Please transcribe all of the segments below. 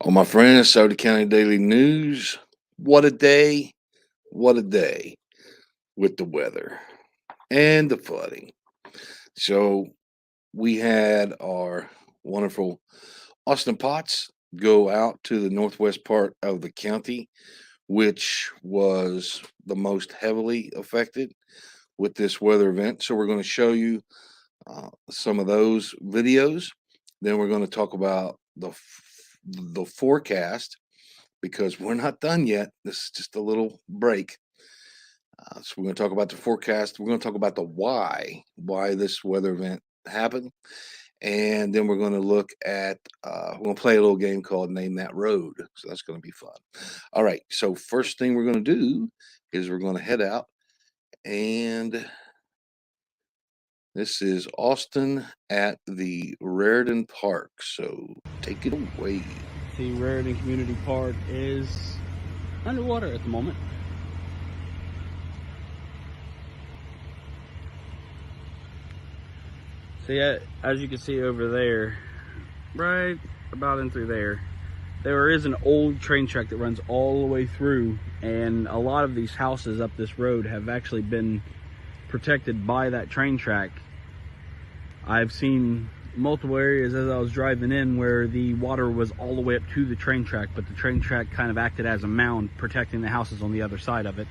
All my friends, Sauter County Daily News. What a day. What a day with the weather and the flooding. So, we had our wonderful Austin Potts go out to the northwest part of the county, which was the most heavily affected with this weather event. So, we're going to show you some of those videos. Then, we're going to talk about the forecast because we're not done yet. This is just a little break. So we're going to talk about the forecast. We're going to talk about the why this weather event happened, and then we're going to look at. We're going to play a little game called Name That Road. So that's going to be fun. All right. So first thing we're going to do is we're going to head out, and this is Austin at the Rarden Park. So take it away. The Rarden Community Park is underwater at the moment. So yeah, as you can see over there, right about in through there is an old train track that runs all the way through, and a lot of these houses up this road have actually been protected by that train track. I've seen multiple areas as I was driving in where the water was all the way up to the train track, but the train track kind of acted as a mound protecting the houses on the other side of it.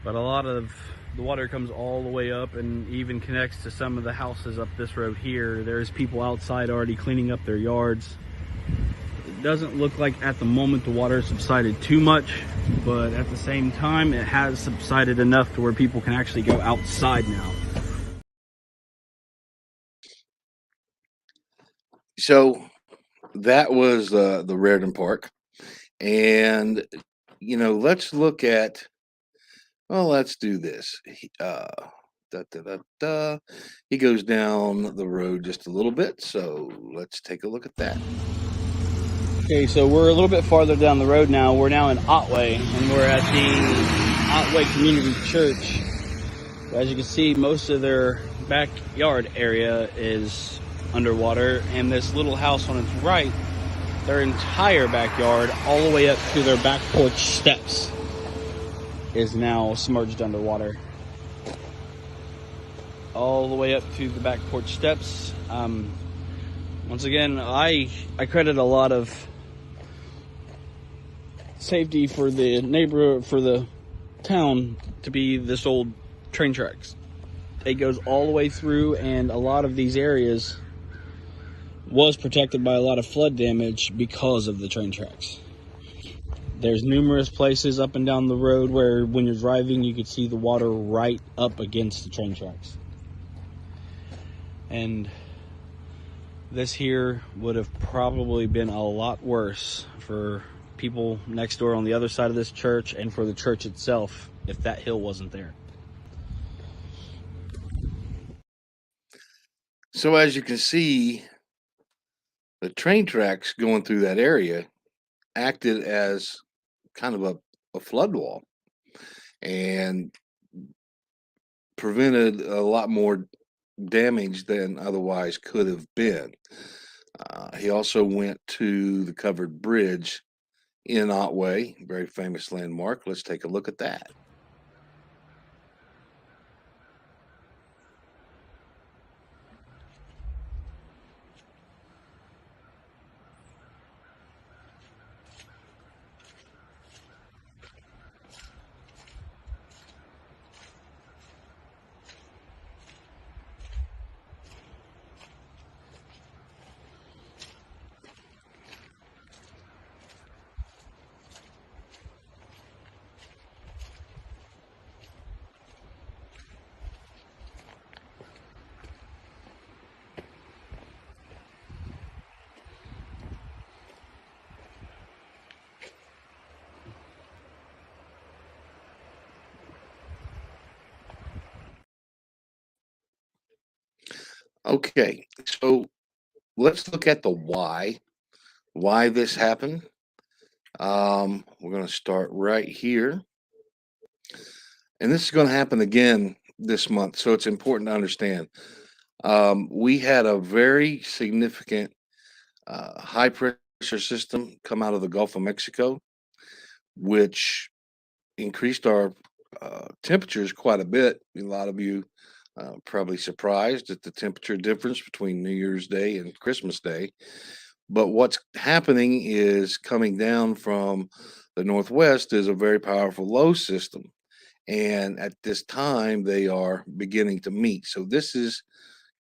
But a lot of the water comes all the way up and even connects to some of the houses up this road here. There's people outside already cleaning up their yards. It doesn't look like at the moment the water subsided too much, but at the same time it has subsided enough to where people can actually go outside now. So that was the Raritan Park, and let's look at. Well, let's do this. Da, da, da, da. He goes down the road just a little bit, so let's take a look at that. Okay, so we're a little bit farther down the road now. We're now in Otway, and we're at the Otway Community Church. As you can see, most of their backyard area is underwater, and this little house on its right, their entire backyard, all the way up to their back porch steps, is now submerged underwater. All the way up to the back porch steps. Once again, I credit a lot of safety for the neighborhood, for the town, to be this old train tracks. It goes all the way through, and a lot of these areas was protected by a lot of flood damage because of the train tracks. There's numerous places up and down the road where when you're driving you could see the water right up against the train tracks. And this here would have probably been a lot worse for people next door on the other side of this church, and for the church itself, if that hill wasn't there. So as you can see, the train tracks going through that area acted as kind of a flood wall and prevented a lot more damage than otherwise could have been. He also went to the covered bridge in Otway, very famous landmark. Let's take a look at that. Okay, so let's look at the why this happened. We're going to start right here. And this is going to happen again this month. So it's important to understand We had a very significant high pressure system come out of the Gulf of Mexico, which increased our temperatures quite a bit. A lot of you probably surprised at the temperature difference between New Year's Day and Christmas Day. But what's happening is coming down from the northwest is a very powerful low system. And at this time, they are beginning to meet. So this is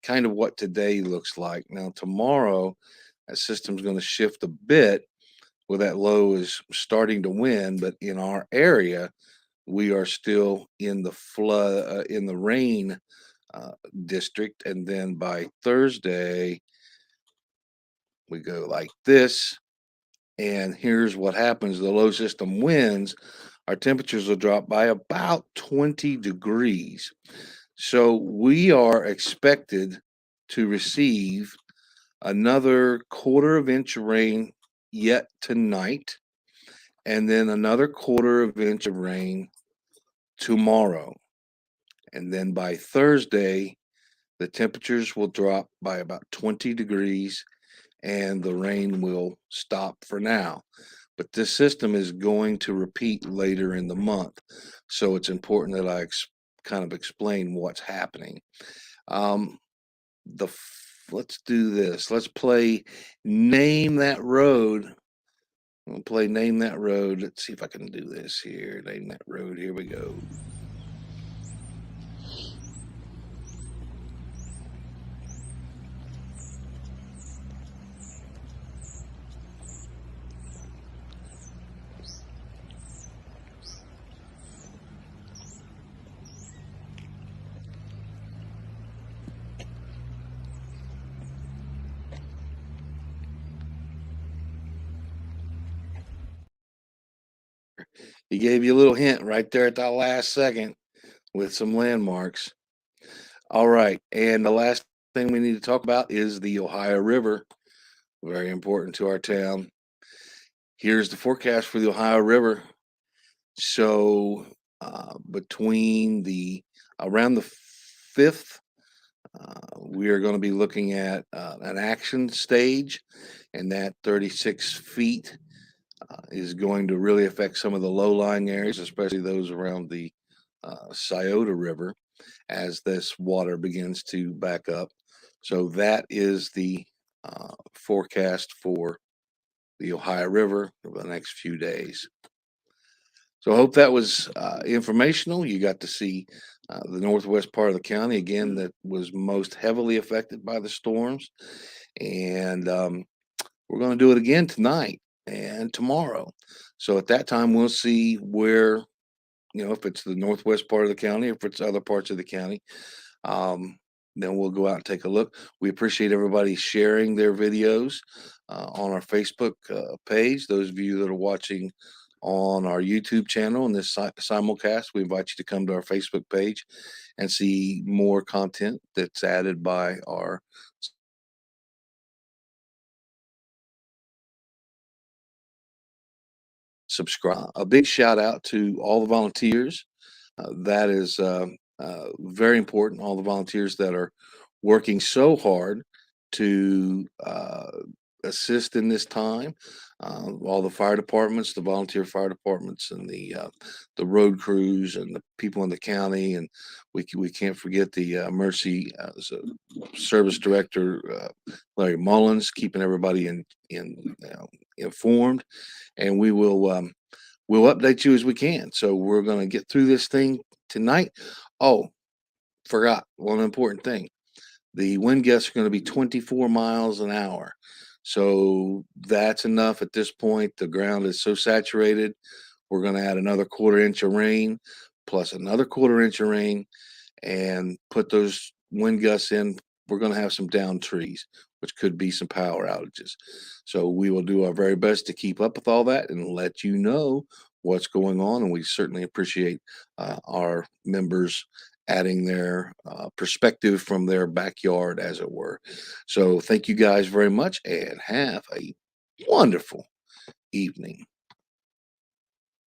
kind of what today looks like. Now, tomorrow, that system's going to shift a bit where that low is starting to win. But in our area, we are still in the flood, in the rain uh, district. And then by Thursday, we go like this. And here's what happens: the low system wins, our temperatures will drop by about 20 degrees. So we are expected to receive another quarter of inch of rain yet tonight, and then another quarter of inch of rain tomorrow. And then by Thursday, the temperatures will drop by about 20 degrees and the rain will stop for now. But this system is going to repeat later in the month. So it's important that I kind of explain what's happening. Um, let's do this. Let's play Name That Road. We'll play Name That Road. Let's see if I can do this here. Name That Road. Here we go. He gave you a little hint right there at the last second with some landmarks. All right. And the last thing we need to talk about is the Ohio River. Very important to our town. Here's the forecast for the Ohio River. So between the around the 5th, we are going to be looking at an action stage, and that 36 feet is going to really affect some of the low-lying areas, especially those around the Scioto River, as this water begins to back up. So that is the forecast for the Ohio River over the next few days. So I hope that was informational. You got to see the northwest part of the county again that was most heavily affected by the storms. And we're going to do it again tonight and tomorrow. So at that time, we'll see where, if it's the northwest part of the county, if it's other parts of the county. Um, then we'll go out and take a look. We appreciate everybody sharing their videos on our Facebook page. Those of you that are watching on our YouTube channel and this simulcast, we invite you to come to our Facebook page and see more content that's added by our subscribe. A big shout out to all the volunteers. That is very important. All the volunteers that are working so hard to assist in this time. All the fire departments, the volunteer fire departments, and the road crews, and the people in the county, and we can't forget the emergency service director Larry Mullins, keeping everybody informed, and we'll update you as we can. So we're going to get through this thing tonight. Oh, forgot one important thing. The wind gusts are going to be 24 miles an hour. So that's enough at this point. The ground is so saturated. We're going to add another quarter inch of rain plus another quarter inch of rain and put those wind gusts in. We're going to have some downed trees, which could be some power outages. So we will do our very best to keep up with all that and let you know what's going on. And we certainly appreciate our members adding their perspective from their backyard, as it were. So thank you guys very much and have a wonderful evening.